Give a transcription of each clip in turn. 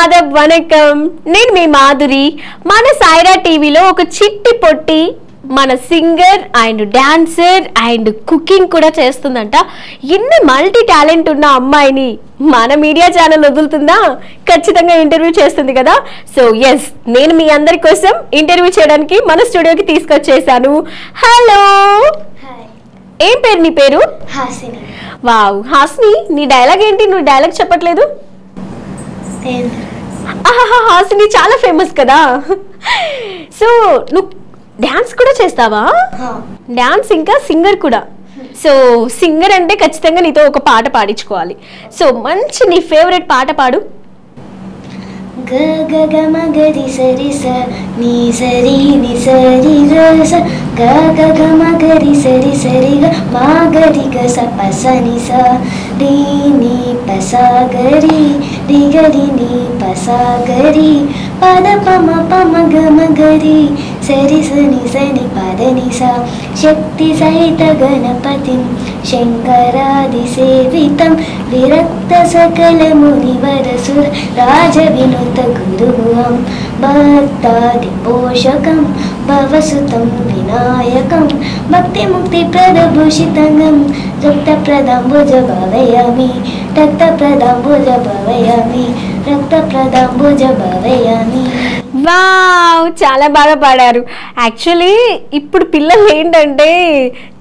ఆదాబ్ వనకం నేను మీ మాధురి మన సాయిరా టీవీలో ఒక చిట్టి పొట్టి మన singer and dancer and cooking కూడా చేస్తుందంట ఇన్ని మల్టీ టాలెంట్ ఉన్న అమ్మాయిని మన మీడియా ఛానల్ వదులుతుందా ఖచ్చితంగా ఇంటర్వ్యూ చేస్తుంది కదా సో ఎస్ నేను మీ అందరి కోసం ఇంటర్వ్యూ చేయడానికి మన స్టూడియోకి తీసుకొచ్చేసాను హలో ఏం పేరు నీ పేరు హాసిని వావ్ హాసిని నీ డైలాగ్ ఏంటి నువ్వు డైలాగ్ చెప్పట్లేదు హాసిని చాలా ఫేమస్ కదా సో నువ్వు డాన్స్ కూడా చేస్తావా డాన్స్ ఇంకా సింగర్ కూడా సో సింగర్ అంటే ఖచ్చితంగా నీతో ఒక పాట పాడించుకోవాలి సో మంచి నీ ఫేవరెట్ పాట పాడు గ గ గ మ గ రి స రి స ని స రి ని స రి ర స గ గ గ మ గ రి స రి స రి గ మ గ రి గ స ప స ని స రి ని ప స గ రి రి గ రి ని ప స గ రి ప ద ప మ గ మ గ రి స రి స ని స ని ప ద ని స శక్తి సహిత గణపతిం శంకరాది సేవితం విరక్త సకల మునివర సుర రాజ వినుత గురుం భక్తాది పోషకం భవసుతం వినాయకం భక్తి ముక్తి ప్రదభూషితంగం రక్త ప్రదాంబుజ భవయామి రక్త ప్రదాంబుజ భవయామి రక్త ప్రదాంబుజ భవయామి వావ్ చాలా బాగా పాడారు యాక్చువల్లీ ఇప్పుడు పిల్లలు ఏంటంటే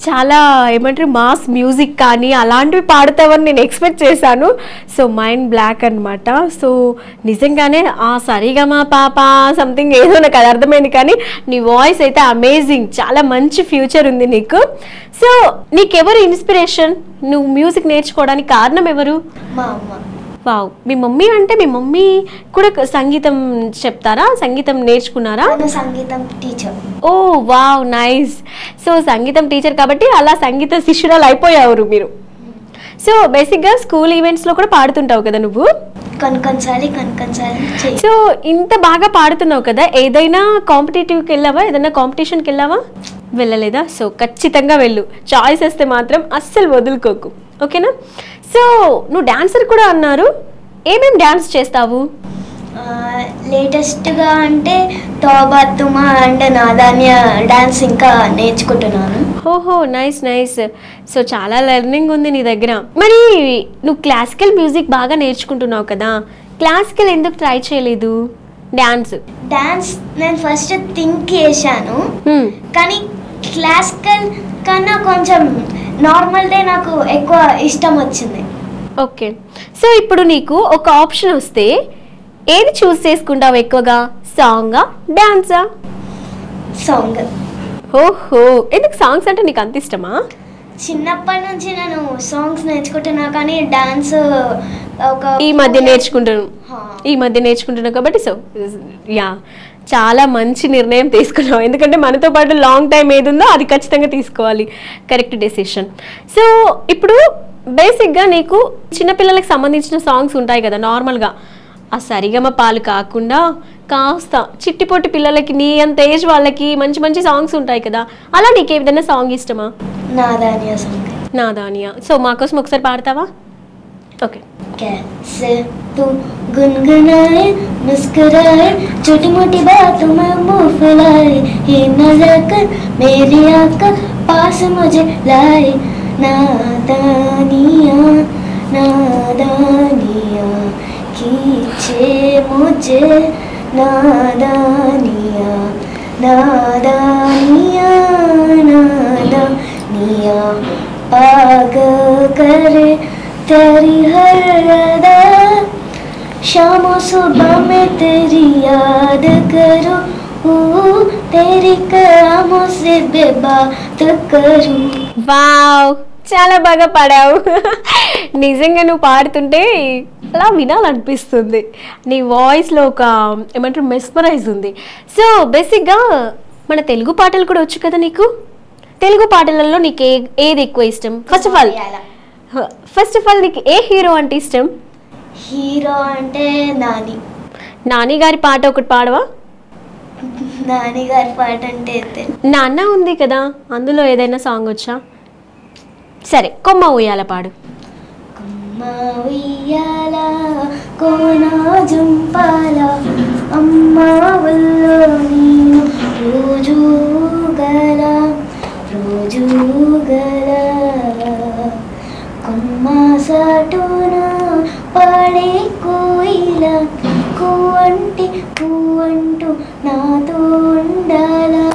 చాలా ఏమంటారు మాస్ మ్యూజిక్ కానీ అలాంటివి పాడతావని నేను ఎక్స్పెక్ట్ చేశాను సో మైండ్ బ్లాక్ అనమాట సో నిజంగానే ఆ సరిగమా పాప సంథింగ్ ఏదో నాకు అది అర్థమైంది కానీ నీ వాయిస్ అయితే అమేజింగ్ చాలా మంచి ఫ్యూచర్ ఉంది నీకు సో నీకెవరు ఇన్స్పిరేషన్ నువ్వు మ్యూజిక్ నేర్చుకోవడానికి కారణం ఎవరు మా అమ్మ వావ్ మీ మమ్మీ అంటే మీ మమ్మీ కూడా సంగీతం చెప్తారా సంగీతం నేర్చుకున్నారా సంగీతం టీచర్ ఓ వావ్ నైస్ సో సంగీతం టీచర్ కాబట్టి అలా సంగీత శిష్యురాలు అయిపోయారు మీరు సో బేసిక్గా స్కూల్ ఈవెంట్స్లో కూడా పాడుతుంటావు కదా నువ్వు కనకన్సారి సో ఇంత బాగా పాడుతున్నావు కదా ఏదైనా కాంపిటేటివ్కి వెళ్ళావా ఏదైనా కాంపిటీషన్కి వెళ్ళావా వెళ్ళలేదా సో ఖచ్చితంగా వెళ్ళు చాయిస్ వస్తే మాత్రం అస్సలు వదులుకోకు ఓకేనా సో నువ్వు డాన్సర్ కూడా అన్నారు ఏమేమి డాన్స్ చేస్తావు లేటెస్ట్గా అంటే తోబా తుమా అండ్ నాదాన్య డాన్స్ ఇంకా నేర్చుకుంటున్నాను ఓహో నైస్ నైస్ సో చాలా లెర్నింగ్ ఉంది నీ దగ్గర మరి నువ్వు క్లాసికల్ మ్యూజిక్ బాగా నేర్చుకుంటున్నావు కదా క్లాసికల్ ఎందుకు ట్రై చేయలేదు డాన్స్ నేను ఫస్ట్ థింక్ చేశాను కానీ క్లాసికల్ కన్నా కొంచెం నార్మల్దే నాకు ఎక్కువ ఇష్టం వచ్చింది ఓకే సో ఇప్పుడు నీకు ఒక ఆప్షన్ వస్తే ఏది చూస్ చేసుకుంటావు ఎక్కువగా సాంగా డాన్సా సాంగ్ ఓహో ఎందుకు సాంగ్స్ అంటే నీకు అంత ఇష్టమా చిన్నప్పటి నుంచి నేను సాంగ్స్ నేర్చుకుంటున్నా కానీ డాన్స్ ఈ మధ్య నేర్చుకుంటున్నావు కాబట్టి సో యా చాలా మంచి నిర్ణయం తీసుకున్నావు ఎందుకంటే మనతో పాటు లాంగ్ టైం ఏది ఉందో అది ఖచ్చితంగా తీసుకోవాలి కరెక్ట్ డెసిషన్ సో ఇప్పుడు బేసిక్గా నీకు చిన్నపిల్లలకు సంబంధించిన సాంగ్స్ ఉంటాయి కదా నార్మల్గా ఆ సరిగమ పాలు కాకుండా కాస్త చిట్టిపొట్టి పిల్లలకి నీ అంత ఏజ్ వాళ్ళకి మంచి మంచి సాంగ్స్ ఉంటాయి కదా అలా నీకు ఏ విధంగా సాంగ్ ఇష్టమా నాదానియా సో మాకోసం ఒకసారి పాడతావా ఓకే कैसे तू गुनगुनाए मुस्कुराए छोटी मोटी बातों में मुँह फुलाए ये नजर कर मेरी आँख पास मुझे लाए नादानिया नादानिया खींचे मुझे नादानिया नादानिया नादानिया पागल करे तेरी हर अदा शामों सुबह में तेरी याद करूं तेरी कलामों से बेबात करूं వావ్ చాలా బాగా పాడావు నిజంగా నువ్వు పాడుతుంటే అలా వినాలనిపిస్తుంది నీ వాయిస్లో ఒక ఏమంటారు మెస్మరైజ్ ఉంది సో బేసిక్గా మన తెలుగు పాటలు కూడా వచ్చు కదా నీకు తెలుగు పాటలలో నీకు ఏది ఎక్కువ ఇష్టం ఫస్ట్ ఆఫ్ ఆల్ నీకు ఏ హీరో అంటే ఇష్టం హీరో అంటే నాని గారి పాట ఒకటి పాడవా నాని గారి పాట అంటే నాన్న ఉంది కదా అందులో ఏదైనా సాంగ్ వచ్చా సరే కొమ్మ ఉయ్యాల పాడు కొమ్మ ఉయ్యాల కోనా జంపాల అమ్మ వల్లో నేను రోజు గల కొమ్మ సాటున పాడే కోయిల పువ్వంటూ నాతో ఉండాలా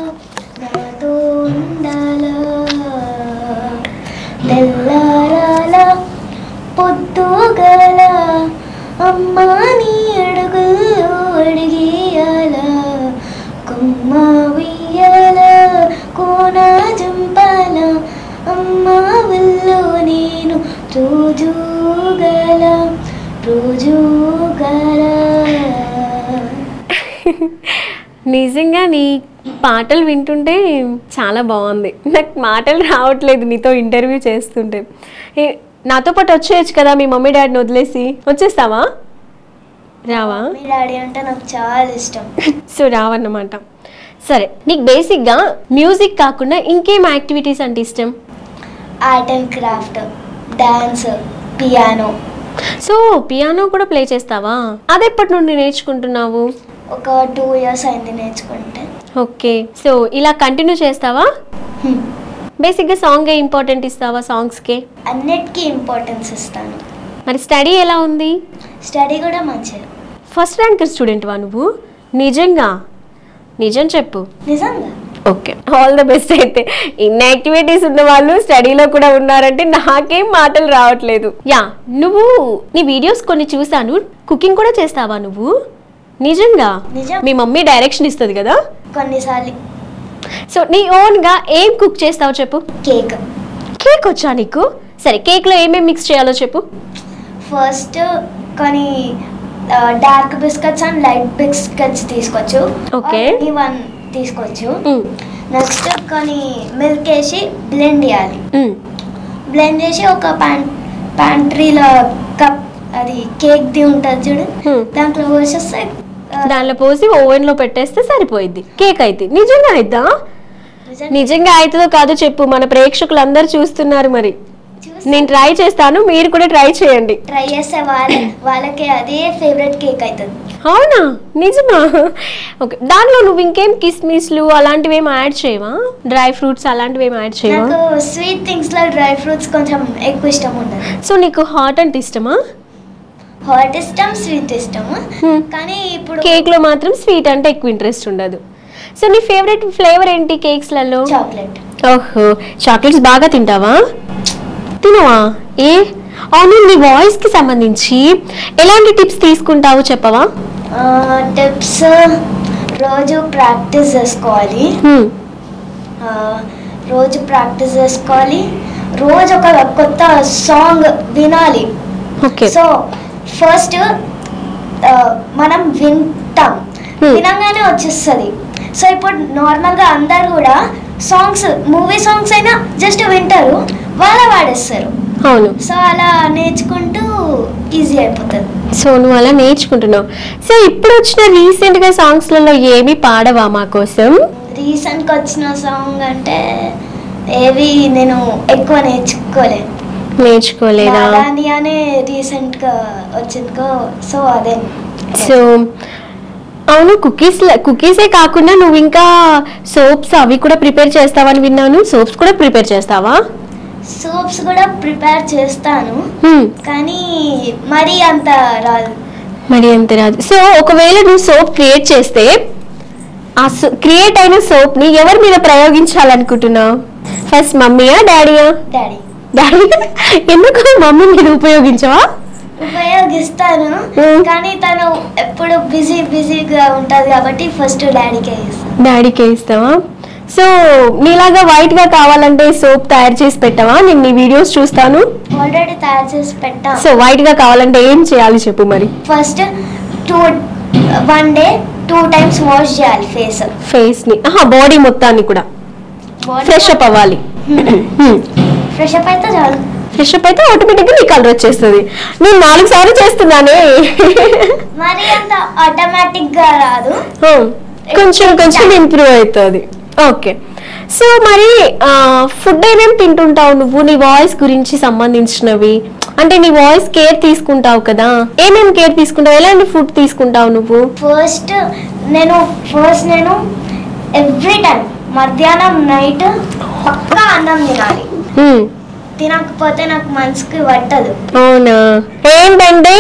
తెల్లారాల పొద్దుగల అమ్మా నీ అడుగుల్లో అడిగేయాల కొమ్మ ఉయ్యాల కోన జంపాల అమ్మా వల్లో నేను రోజుగల నిజంగా నీ పాటలు వింటుంటే చాలా బాగుంది. నాకు మాటలు రావట్లేదు నీతో ఇంటర్వ్యూ చేస్తుంటే. నాతో పాటు వచ్చేయచ్చు కదా మీ మమ్మీ డాడీని వదిలేసి. వచ్చేస్తావా? రావా? మీ డాడీ అంటే నాకు చాలా ఇష్టం. సో రావన్నమాట. సరే, నీకు బేసిక్గా మ్యూజిక్ కాకుండా ఇంకేం యాక్టివిటీస్ అంటే ఇష్టం? Art and craft, dance, piano. So piano కూడా ప్లే చేస్తావా? అది ఎప్పటి నుండి నేర్చుకుంటున్నావు? ఒక 2 years అయింది నేర్చుకుంటే. ఓకే, సో ఇలా కంటిన్యూ చేస్తావా? బేసిక్గా సాంగే ఇంపార్టెంట్ ఇస్తావా? సాంగ్స్కే అన్నిటికీ ఇంపార్టెన్స్ ఇస్తాను. మరి స్టడీ ఎలా ఉంది? స్టడీ కూడా మంచిది. ఫస్ట్ ర్యాంకర్ స్టూడెంట్వా నువ్వు? నిజంగా? నిజం చెప్పు. నిజంగా. Okay, all the best. అయితే ఇన్ని యాక్టివిటీస్ ఉన్న వాళ్ళు స్టడీలో కూడా ఉన్నారంటే నాకేం మాటలు రావట్లేదు. యా, నువ్వు నీ వీడియోస్ కొన్ని చూసాను. కుకింగ్ కూడా చేస్తావా నువ్వు? నిజంగా? మీ మమ్మీ డైరెక్షన్ ఇస్తుంది కదా కొన్నిసార్లు. సో నీ ఓన్గా ఏం కుక్ చేస్తావో చెప్పు. కేక్ వచ్చా నీకు? సరే, కేక్లో ఏమేమి మిక్స్ చేయాలో చెప్పు. ఫస్ట్ కొన్ని dark biscuits and light biscuits తీసుకోవచ్చు. ఓకే, వన్ తీసుకోవచ్చు. నెక్స్ట్ కొన్ని మిల్క్ వేసి బ్లెండ్ చేయాలి. బ్లెండ్ చేసి ఒక ప్యాంట్రీలో కప్, అది కేక్ ది ఉంటుంది చూడు, దాంట్లో పోసేస్తే, దాంట్లో పోసి ఓవెన్ లో పెట్టేస్తే సరిపోయింది. కేక్ అయితే నిజంగా అయిద్దా? నిజంగా అవుతుందో కాదో చెప్పు, మన ప్రేక్షకులు అందరు చూస్తున్నారు. మరి నేను ట్రై చేస్తాను, మీరు కూడా ట్రై చేయండి. ట్రై చేస్తే వాళ్ళకి అదే ఫేవరెట్ కేక్ అవుతుంది. అవునా? నిజమా? ఓకే, దాంట్లో నువ్వు ఇంకేం కిస్మిస్లు అలాంటివి ఏమి యాడ్ చేయవా? డ్రై ఫ్రూట్స్ అలాంటివి ఏమి యాడ్ చేయవా? నాకు స్వీట్ థింగ్స్ లో డ్రై ఫ్రూట్స్ కొంచెం ఎక్కువ ఇష్టం ఉండదు. సో నీకు హాట్ అంటే ఇష్టమా? హాట్ ఇష్టం, స్వీట్ ఇష్టం. కానీ ఇప్పుడు కేక్ లో మాత్రం స్వీట్ అంటే ఎక్కువ ఇంట్రెస్ట్ ఉండదు. సో నీ ఫేవరెట్ ఫ్లేవర్ ఏంటి కేక్స్లలో? చాక్లెట్. ఓహో, చాక్లెట్స్ బాగా తింటావా? తినవా? ఏ అవును, నీ వాయిస్ కి సంబంధించి ఎలాంటి టిప్స్ తీసుకుంటావు చెప్పవా? టిప్స్, రోజు ప్రాక్టీస్ చేసుకోవాలి. రోజు ఒక కొత్త సాంగ్ వినాలి. ఓకే, సో ఫస్ట్ మనం వింటాం, వినంగానే వచ్చేస్తుంది. సో ఇప్పుడు నార్మల్గా అందరు కూడా సాంగ్స్, మూవీ సాంగ్స్ అయినా జస్ట్ వింటారు, వాడేస్తారు. అవును. సో అలా నేర్చుకుంటూ ఈజీ అయిపోతుంది. సో నువ్వు అలా నేర్చుకుంటున్నావు. సో ఇప్పుడు వచ్చిన రీసెంట్ గా సాంగ్స్ లలో ఏమి పాడవా మా కోసం? రీసెంట్ గా వచ్చిన సాంగ్ అంటే ఏవి నేను ఎక్కువ నేర్చుకోలేదా? అనే రీసెంట్ గా వచ్చిందికో, సో అదే. సో అవును, కుకీసే కాకుండా నువ్వు ఇంకా సోప్స్ అవి కూడా ప్రిపేర్ చేస్తావని విన్నాను. సోప్స్ కూడా ప్రిపేర్ చేస్తావా? సోప్స్ కూడా ప్రిపేర్ చేస్తాను, కానీ మరీ అంత రాదు. సో ఒకవేళ నువ్వు సోప్ క్రియేట్ చేస్తే, ఆ క్రియేట్ అయిన సోప్ ని ఎవరి మీద ప్రయోగించాలనుకుంటున్నావు? ఫస్ట్ మమ్మీయా, డాడీయా? డాడీ. ఎందుకు మమ్మీ మీద ఉపయోగించవా? ఉపయోగిస్తాను, కానీ తను ఎప్పుడు బిజీగా ఉంటది కాబట్టి ఫస్ట్ డాడీకే ఇస్తావా? సో నీలాగా వైట్ గా కావాలంటే సోప్ తయారు చేసి పెట్టవా? నేను నీ వీడియోస్ చూస్తాను. ఆల్రెడీ తయారు చేసి పెట్టా. సో వైట్ గా కావాలంటే ఏం చేయాలి చెప్పు మరి. ఫస్ట్ 1 day 2 times వాష్ చేయాలి ఫేస్ ని. బాడీ మొత్తాన్ని కూడా ఫ్రెష్ అప్ అవ్వాలి. ఫ్రెష్ అప్ అయితే చాలు. ఫ్రెష్ అప్ అయితే ఆటోమేటిక్ గా నీ కలర్ వచ్చేస్తుంది. నేను 4 సార్లు చేస్తున్నానే. మరి అంత ఆటోమేటిక్ గా రాదు, కొంచెం ఇంప్రూవ్ అవుతుంది. ఓకే, సో మరి ఫుడ్ ఏమేమి తింటుంటావు నువ్వు, నీ వాయిస్ గురించి సంబంధించినవి? అంటే నీ వాయిస్ కేర్ తీసుకుంటావు కదా, ఏమేమి కేర్ తీసుకుంటావు, ఎలాంటి ఫుడ్ తీసుకుంటావు నువ్వు? ఫస్ట్ నేను ఎవ్రీ టైం మధ్యాహ్నం నైట్ పక్కా అన్నం తినాలి. తినకపోతే నాకు మనసుకి పట్టదు. అవునా? ఏంటంటే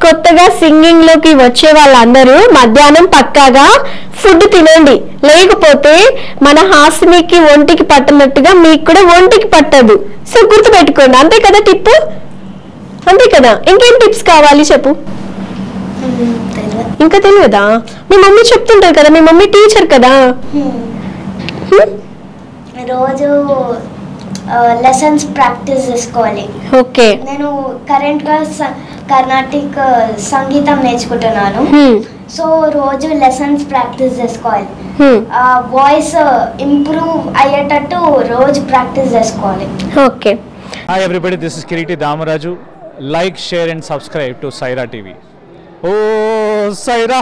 కొత్తగా సింగింగ్ లోకి వచ్చే వాళ్ళందరూ మధ్యాహ్నం పక్కాగా ఫుడ్ తినండి, లేకపోతే మన హాస్నికి ఒంటికి పట్టనట్టుగా మీకు కూడా ఒంటికి పట్టదు. సో గుర్తు పెట్టుకోండి, అంతే కదా టిప్? అంతే కదా, ఇంకేం టిప్స్ కావాలి చెప్పు. ఇంకా తెలియదా? మీ మమ్మీ చెప్తుంటారు కదా, మీ మమ్మీ టీచర్ కదా. రోజు లెసన్స్ ప్రాక్టీస్ చేసుకోవాలి. ఓకే. నేను కరెంట్గా కర్ణాటిక్ సంగీతం నేర్చుకుంటున్నాను. సో రోజు లెసన్స్ ప్రాక్టీస్ చేసుకోవాలి. వాయిస్ ఇంప్రూవ్ అయ్యేటట్టు రోజు ప్రాక్టీస్ చేసుకోవాలి. Okay. Hi everybody, this is Kiriti Damaraju. Like, share and subscribe to Saira TV. ఓ సైరా.